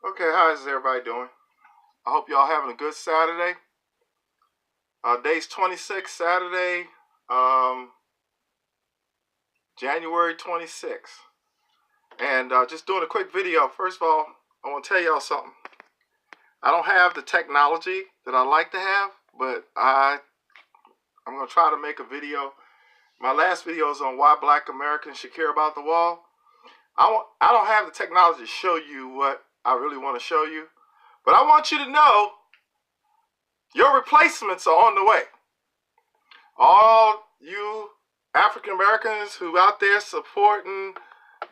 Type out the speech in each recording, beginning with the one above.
Okay, how is everybody doing? I hope y'all having a good Saturday. Day's 26th, Saturday, um, January 26th. And just doing a quick video. First of all, I want to tell y'all something. I don't have the technology that I like to have, but I'm going to try to make a video. My last video is on why Black Americans should care about the wall. I don't have the technology to show you what I really want to show you, but I want you to know your replacements are on the way. All you African Americans who out there supporting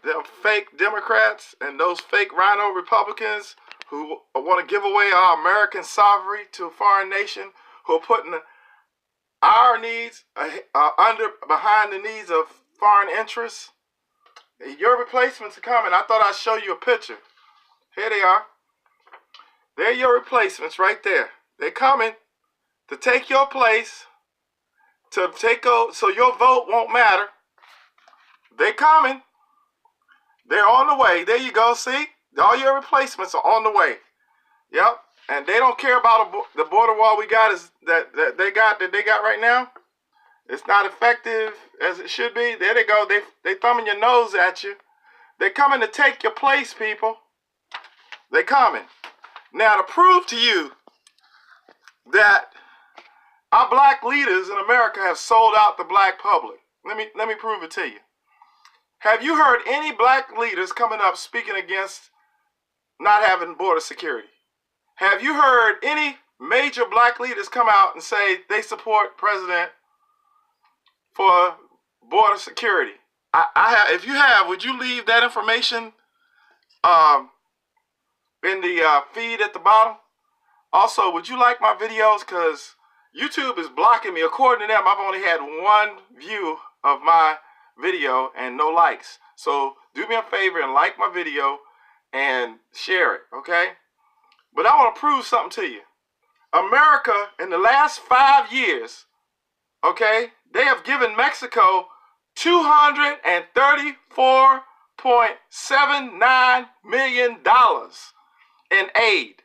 them fake Democrats and those fake rhino Republicans who want to give away our American sovereignty to a foreign nation, who are putting our needs behind the needs of foreign interests. Your replacements are coming. I thought I'd show you a picture. Here they are. They're your replacements right there. They're coming to take your place, to take over, so your vote won't matter. They're coming. They're on the way. There you go. See? All your replacements are on the way. Yep. And they don't care about the border wall we got that they got right now. It's not effective as it should be. There they go. They thumbing your nose at you. They're coming to take your place, people. They're coming. Now, to prove to you that our black leaders in America have sold out the black public, let me prove it to you. Have you heard any black leaders coming up speaking against not having border security? Have you heard any major black leaders come out and say they support president for border security? If you have, would you leave that information in the feed at the bottom? Also, would you like my videos? Because YouTube is blocking me. According to them, I've only had one view of my video and no likes. So do me a favor and like my video and share it, okay? But I want to prove something to you. America, in the last 5 years, okay, they have given Mexico $234.79 million in aid.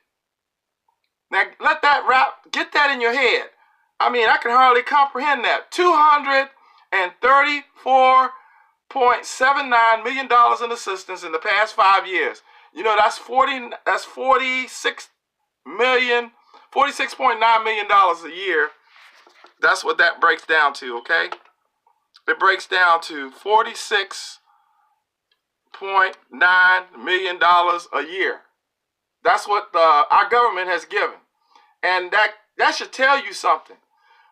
Now, get that in your head. I mean, I can hardly comprehend that. $234.79 million in assistance in the past 5 years. You know, that's $46.9 million a year. That's what that breaks down to, okay? It breaks down to $46.9 million a year. That's what our government has given. And that should tell you something.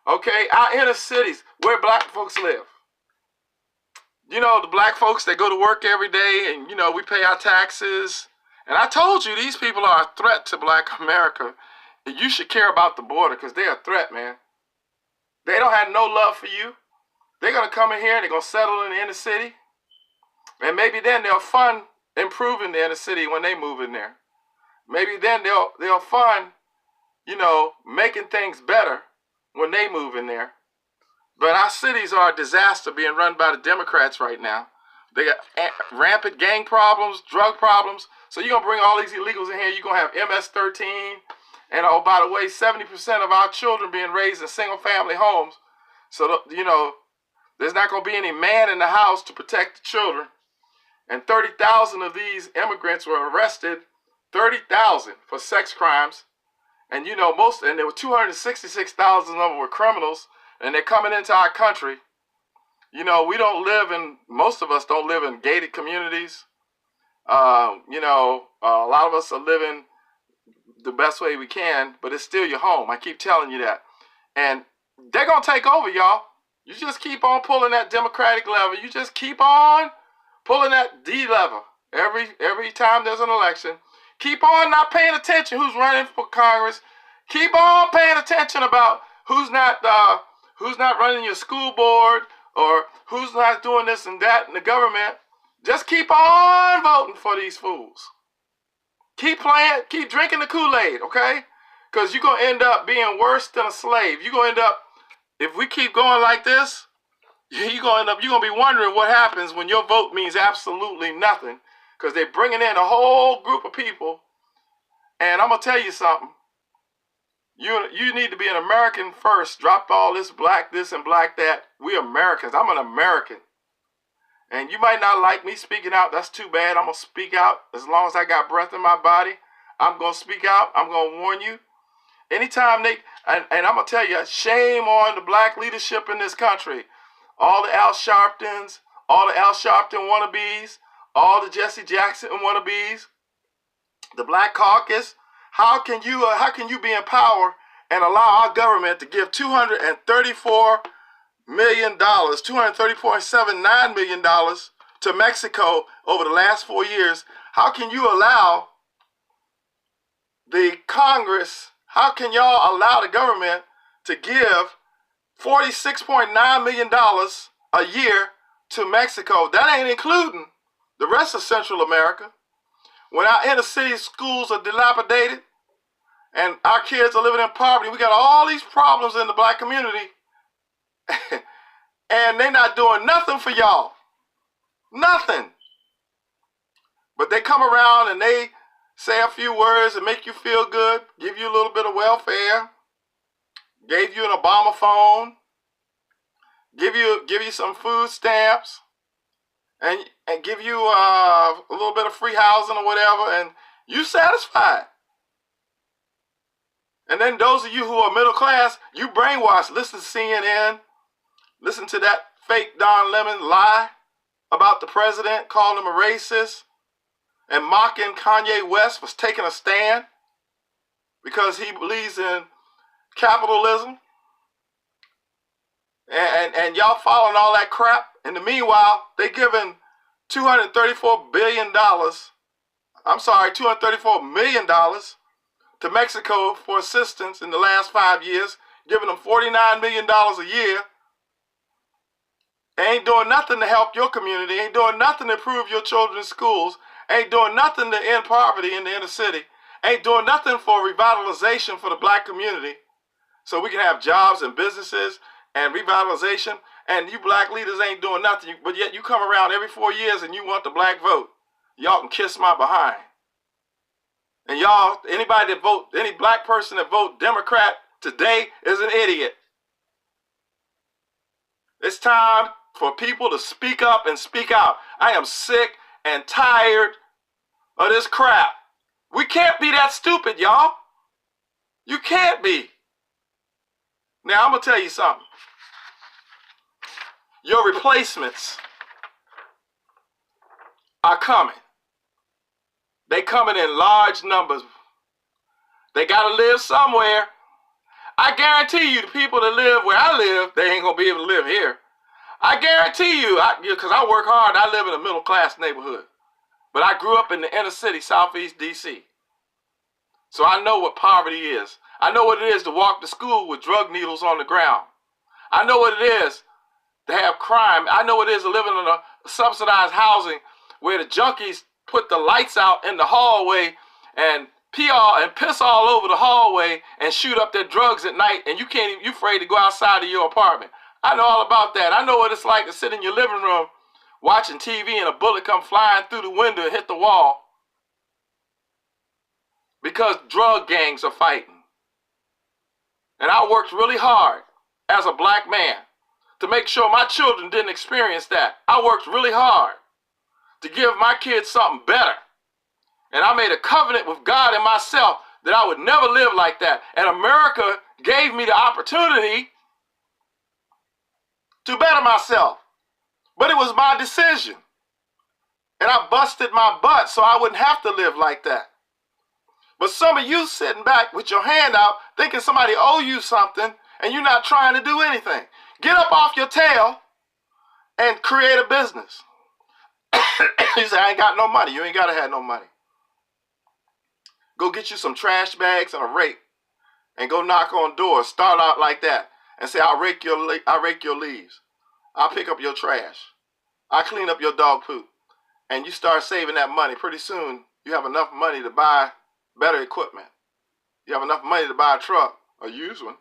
Okay, our inner cities, where black folks live. You know, the black folks that go to work every day and, you know, we pay our taxes. And I told you, these people are a threat to black America. And you should care about the border because they're a threat, man. They don't have no love for you. They're going to come in here and they're going to settle in the inner city. And maybe then they'll fund improving the inner city when they move in there. Maybe then they'll fund, you know, making things better when they move in there. But our cities are a disaster being run by the Democrats right now. They got rampant gang problems, drug problems. So you're going to bring all these illegals in here. You're going to have MS-13. And oh, by the way, 70% of our children being raised in single-family homes. So, you know, there's not going to be any man in the house to protect the children. And 30,000 of these immigrants were arrested, 30,000 for sex crimes. And, you know, and there were 266,000 of them were criminals. And they're coming into our country. You know, most of us don't live in gated communities. You know, a lot of us are living the best way we can, but it's still your home. I keep telling you that. And they're going to take over, y'all. You just keep on pulling that Democratic lever. You just keep on pulling that D lever every time there's an election. Keep on not paying attention who's running for Congress. Keep on paying attention about who's not running your school board or who's not doing this and that in the government. Just keep on voting for these fools. Keep playing, keep drinking the Kool-Aid, okay? Because you're going to end up being worse than a slave. You're going to end up, if we keep going like this, you're going to be wondering what happens when your vote means absolutely nothing. Because they're bringing in a whole group of people And I'm going to tell you something. You need to be an American first. Drop all this and black that. We Americans. I'm an American. And you might not like me speaking out. That's too bad. I'm going to speak out as long as I got breath in my body. I'm going to speak out. I'm going to warn you. Anytime and I'm going to tell you, shame on the black leadership in this country. All the Al Sharptons, all the Al Sharpton wannabes, all the Jesse Jackson wannabes, the Black Caucus. How can you be in power and allow our government to give $234 million, $234.79 million to Mexico over the last 4 years? How can you allow the Congress, how can y'all allow the government to give $46.9 million a year to Mexico? That ain't including the rest of Central America. When our inner city schools are dilapidated and our kids are living in poverty, we got all these problems in the black community and they're not doing nothing for y'all. Nothing. But they come around and they say a few words and make you feel good, give you a little bit of welfare, gave you an Obama phone, give you some food stamps, and give you a little bit of free housing or whatever, and you satisfied. And then those of you who are middle class, you brainwashed. Listen to CNN, listen to that fake Don Lemon lie about the president, calling him a racist, and mocking Kanye West for taking a stand because he believes in capitalism. And y'all following all that crap. In the meanwhile, they giving $234 million to Mexico for assistance in the last 5 years, giving them $49 million a year. They ain't doing nothing to help your community, ain't doing nothing to improve your children's schools, ain't doing nothing to end poverty in the inner city, ain't doing nothing for revitalization for the black community so we can have jobs and businesses and revitalization. And you black leaders ain't doing nothing, but yet you come around every 4 years and you want the black vote. Y'all can kiss my behind. And y'all, anybody that vote, any black person that vote Democrat today is an idiot. It's time for people to speak up and speak out. I am sick and tired of this crap. We can't be that stupid, y'all. You can't be. Now, I'm going to tell you something. Your replacements are coming. They coming in large numbers. They got to live somewhere. I guarantee you the people that live where I live, they ain't going to be able to live here. I guarantee you, because I work hard, I live in a middle class neighborhood. But I grew up in the inner city, Southeast DC. So I know what poverty is. I know what it is to walk to school with drug needles on the ground. I know what it is to have crime. I know what it is to live in a subsidized housing where the junkies put the lights out in the hallway and piss all over the hallway and shoot up their drugs at night, and you afraid to go outside of your apartment. I know all about that. I know what it's like to sit in your living room watching TV and a bullet come flying through the window and hit the wall because drug gangs are fighting. And I worked really hard as a black man to make sure my children didn't experience that. I worked really hard to give my kids something better. And I made a covenant with God and myself that I would never live like that. And America gave me the opportunity to better myself. But it was my decision. And I busted my butt so I wouldn't have to live like that. But some of you sitting back with your hand out thinking somebody owe you something and you're not trying to do anything. Get up off your tail and create a business. You say, I ain't got no money. You ain't got to have no money. Go get you some trash bags and a rake and go knock on doors. Start out like that and say, I'll rake your leaves. I'll pick up your trash. I'll clean up your dog poop. And you start saving that money. Pretty soon, you have enough money to buy better equipment. You have enough money to buy a truck, a used one.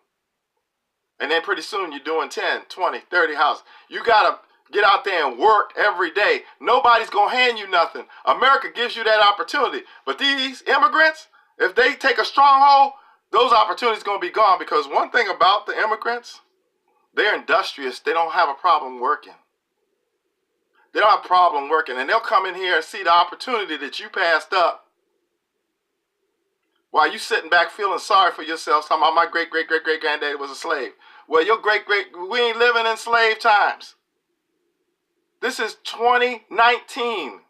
And then pretty soon, you're doing 10, 20, 30 houses. You got to get out there and work every day. Nobody's going to hand you nothing. America gives you that opportunity. But these immigrants, If they take a stronghold, those opportunities are going to be gone, because one thing about the immigrants, they're industrious. They don't have a problem working. They don't have a problem working, and they'll come in here and see the opportunity that you passed up while you sitting back feeling sorry for yourself, talking about my great-great-great-great-granddaddy was a slave. Well, your we ain't living in slave times. This is 2019.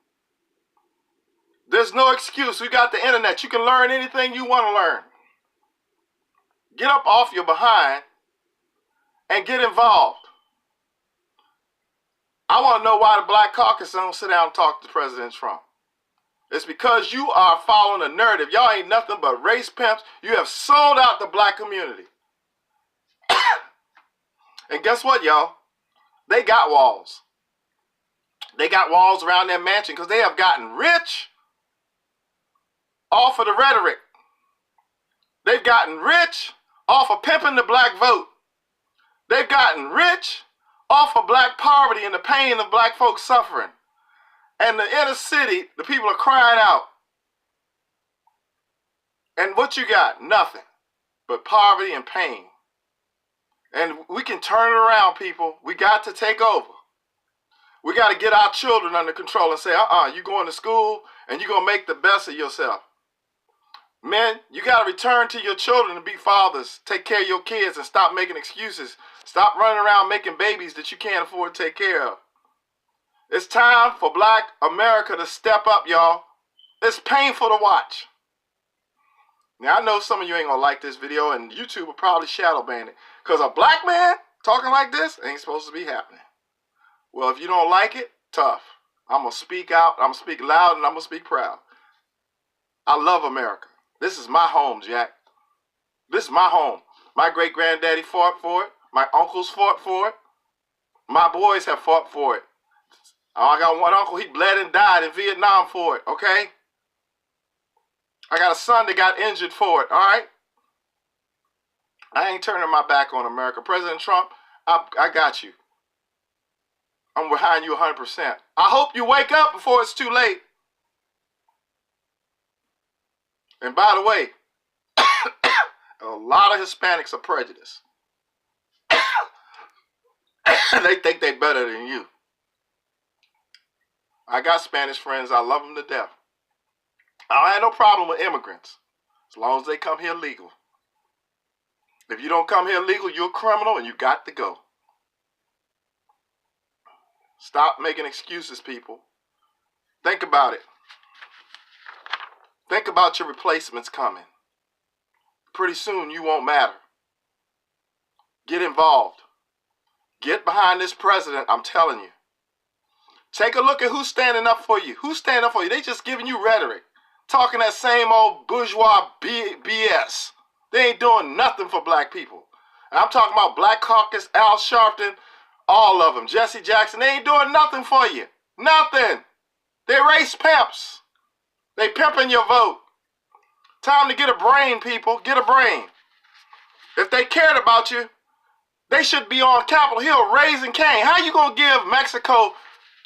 There's no excuse. We got the internet. You can learn anything you want to learn. Get up off your behind and get involved. I want to know why the Black Caucus don't sit down and talk to President Trump. It's because you are following a narrative. Y'all ain't nothing but race pimps. You have sold out the black community. And guess what, y'all? They got walls. They got walls around their mansion because they have gotten rich off of the rhetoric. They've gotten rich off of pimping the black vote. They've gotten rich off of black poverty and the pain of black folks suffering. And the inner city, the people are crying out. And what you got? Nothing but poverty and pain. And we can turn it around, people. We got to take over. We got to get our children under control and say, you're going to school and you're going to make the best of yourself. Men, you got to return to your children and be fathers. Take care of your kids and stop making excuses. Stop running around making babies that you can't afford to take care of. It's time for Black America to step up, y'all. It's painful to watch. Now, I know some of you ain't going to like this video, and YouTube will probably shadow ban it, because a black man talking like this ain't supposed to be happening. Well, if you don't like it, tough. I'm going to speak out, I'm going to speak loud, and I'm going to speak proud. I love America. This is my home, Jack. This is my home. My great-granddaddy fought for it. My uncles fought for it. My boys have fought for it. I got one uncle, he bled and died in Vietnam for it, okay? I got a son that got injured for it, all right? I ain't turning my back on America. President Trump, I got you. I'm behind you 100%. I hope you wake up before it's too late. And by the way, a lot of Hispanics are prejudiced. They think they're better than you. I got Spanish friends. I love them to death. I have no problem with immigrants as long as they come here legal. If you don't come here legal, you're a criminal and you got to go. Stop making excuses, people. Think about it. Think about your replacements coming. Pretty soon you won't matter. Get involved. Get behind this president, I'm telling you. Take a look at who's standing up for you. Who's standing up for you? They just giving you rhetoric. Talking that same old bourgeois BS. They ain't doing nothing for black people. And I'm talking about Black Caucus, Al Sharpton, all of them. Jesse Jackson, they ain't doing nothing for you. Nothing. They're race pimps. They pimping your vote. Time to get a brain, people. Get a brain. If they cared about you, they should be on Capitol Hill raising Cain. How you going to give Mexico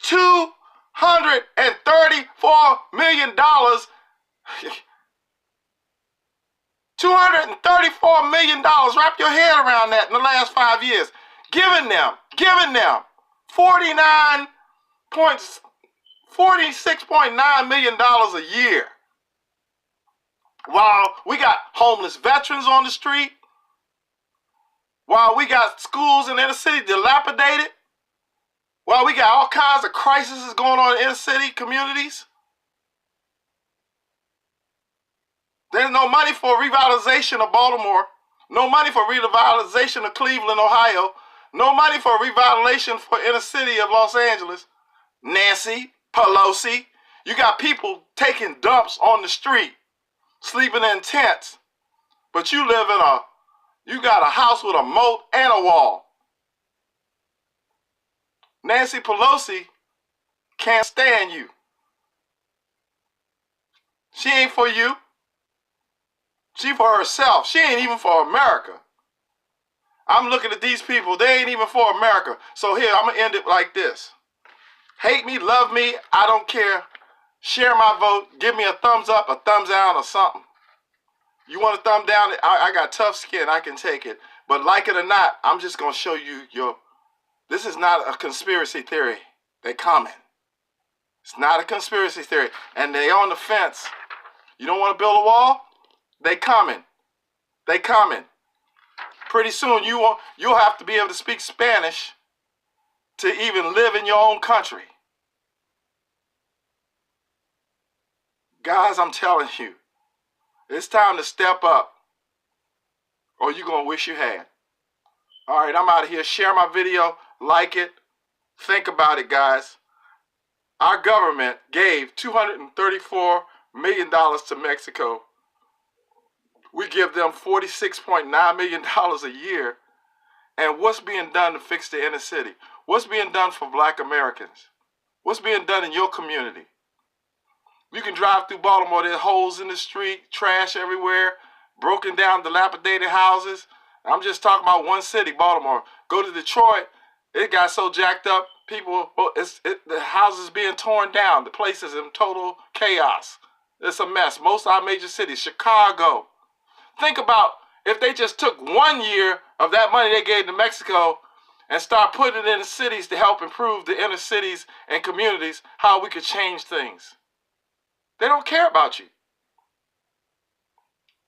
$234 million? $234 million. Wrap your head around that in the last 5 years. Giving them $46.9 million a year. While we got homeless veterans on the street, while we got schools in the inner city dilapidated, while we got all kinds of crises going on in inner city communities, there's no money for revitalization of Baltimore, no money for revitalization of Cleveland, Ohio, no money for revitalization for inner city of Los Angeles. Nancy Pelosi, you got people taking dumps on the street, sleeping in tents, but you live in you got a house with a moat and a wall. Nancy Pelosi can't stand you. She ain't for you. She for herself. She ain't even for America. I'm looking at these people. They ain't even for America. So here, I'm going to end it like this. Hate me, love me, I don't care. Share my vote. Give me a thumbs up, a thumbs down, or something. You want to thumb down? I got tough skin. I can take it. But like it or not, I'm just going to show you this is not a conspiracy theory. They coming. It's not a conspiracy theory. And they on the fence. You don't want to build a wall? They coming. They coming. Pretty soon you'll have to be able to speak Spanish to even live in your own country. Guys, I'm telling you, it's time to step up or you're going to wish you had. All right, I'm out of here. Share my video. Like it. Think about it, guys. Our government gave $234 million to Mexico. We give them $46.9 million a year. And what's being done to fix the inner city? What's being done for black Americans? What's being done in your community? You can drive through Baltimore, there's holes in the street, trash everywhere, broken down, dilapidated houses. I'm just talking about one city, Baltimore. Go to Detroit, it got so jacked up, the houses being torn down. The place is in total chaos. It's a mess. Most of our major cities, Chicago. Think about if they just took 1 year of that money they gave to Mexico and start putting it in the cities to help improve the inner cities and communities, how we could change things. They don't care about you.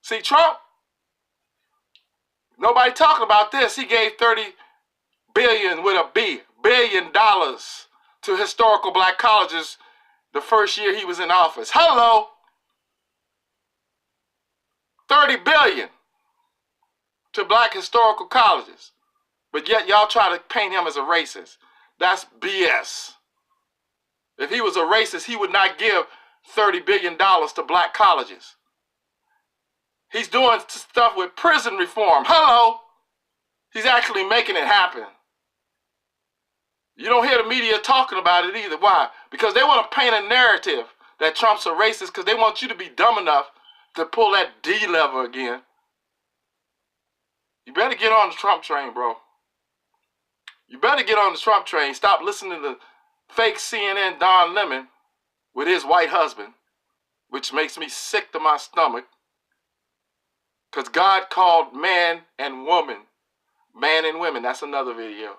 See, Trump, nobody talking about this. He gave $30 billion with a B, $billion to historical black colleges the first year he was in office. Hello. $30 billion to black historical colleges. But yet y'all try to paint him as a racist. That's BS. If he was a racist, he would not give $30 billion to black colleges. He's doing stuff with prison reform. Hello. He's actually making it happen. You don't hear the media talking about it either. Why? Because they want to paint a narrative that Trump's a racist because they want you to be dumb enough to pull that D lever again. You better get on the Trump train, bro. You better get on the Trump train. Stop listening to fake CNN Don Lemon with his white husband, which makes me sick to my stomach. Because God called man and woman, man and women. That's another video.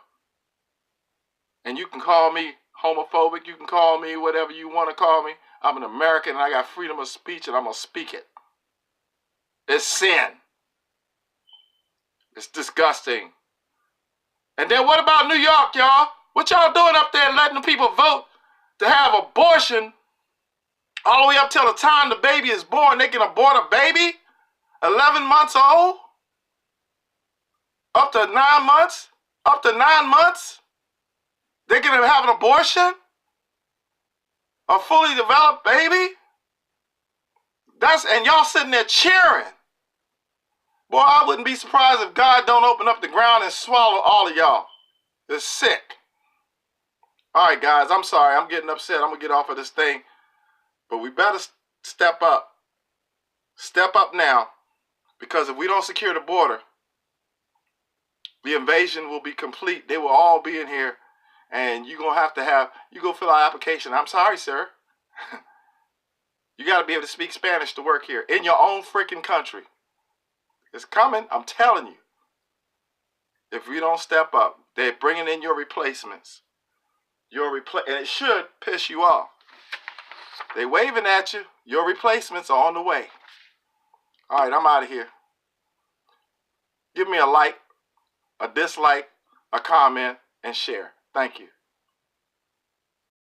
And you can call me homophobic. You can call me whatever you want to call me. I'm an American and I got freedom of speech and I'm going to speak it. It's sin. It's disgusting. And then what about New York, y'all? What y'all doing up there letting the people vote to have abortion all the way up till the time the baby is born? They can abort a baby 11 months old? Up to 9 months? Up to 9 months? They can have an abortion? A fully developed baby? And y'all sitting there cheering. Boy, I wouldn't be surprised if God don't open up the ground and swallow all of y'all. It's sick. All right, guys, I'm sorry. I'm getting upset. I'm going to get off of this thing. But we better step up. Step up now. Because if we don't secure the border, the invasion will be complete. They will all be in here. And you're going to have, you go fill out an application. I'm sorry, sir. You got to be able to speak Spanish to work here in your own freaking country. It's coming. I'm telling you. If we don't step up, they're bringing in your replacements. And it should piss you off. They waving at you. Your replacements are on the way. All right, I'm out of here. Give me a like, a dislike, a comment, and share. Thank you.